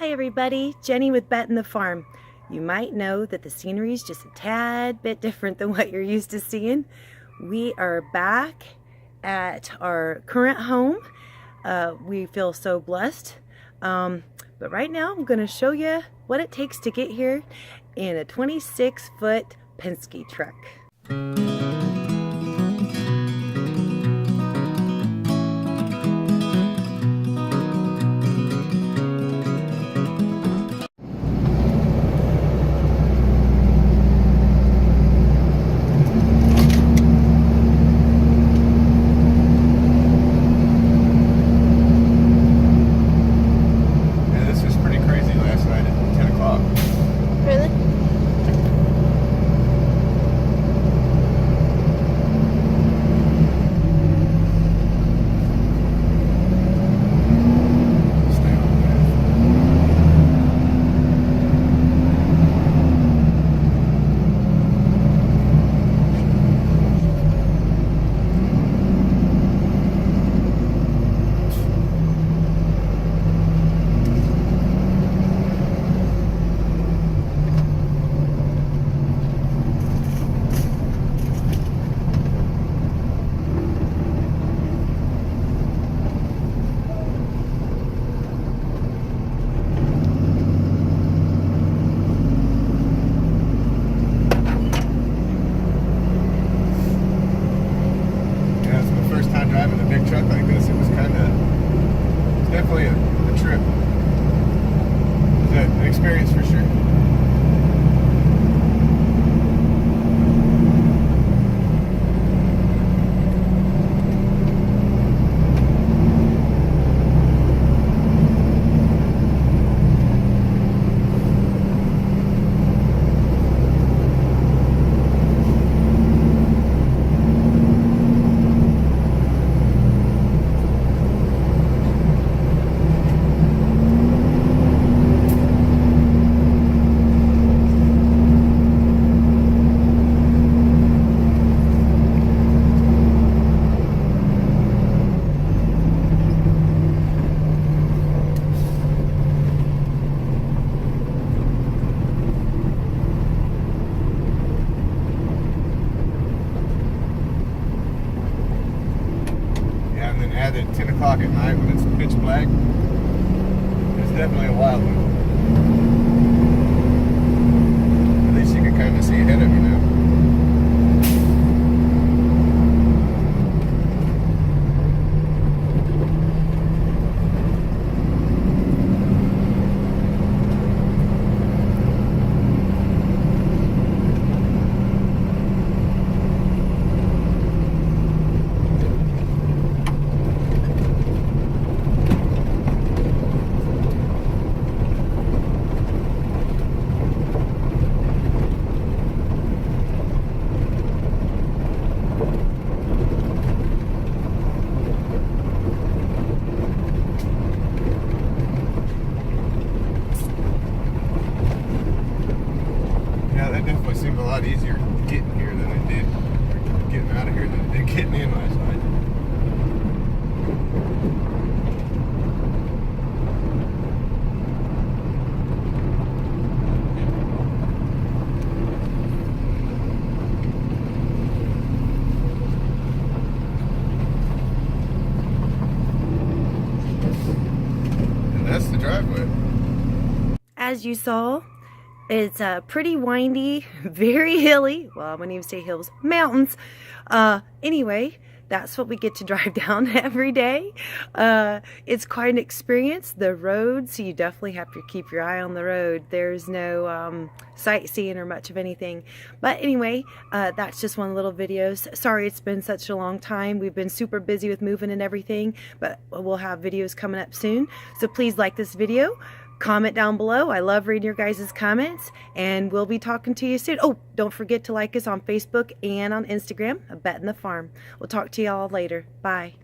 Hi everybody, Jenny with Betten the Farm. You might know that the scenery is just a tad bit different than what you're used to seeing. We are back at our current home. We feel so blessed. But right now I'm going to show you what it takes to get here in a 26-foot Penske truck. Driving a big truck like this, it's definitely a trip. It's an experience for sure. At 10 o'clock at night when it's pitch black, it's definitely a wild one. At least you can kind of see ahead of you now. That definitely seemed a lot easier getting here than it did, or getting out of here than it did getting in last night. And that's the driveway. As you saw, it's pretty windy, very hilly. Well, I wouldn't even say hills, mountains. Anyway, that's what we get to drive down every day. It's quite an experience. The roads, you definitely have to keep your eye on the road. There's no sightseeing or much of anything. But anyway, that's just one little video. Sorry it's been such a long time. We've been super busy with moving and everything, but we'll have videos coming up soon. So please like this video. Comment down below. I love reading your guys' comments, and we'll be talking to you soon. Oh, don't forget to like us on Facebook and on Instagram, Betten the Farm. We'll talk to y'all later. Bye.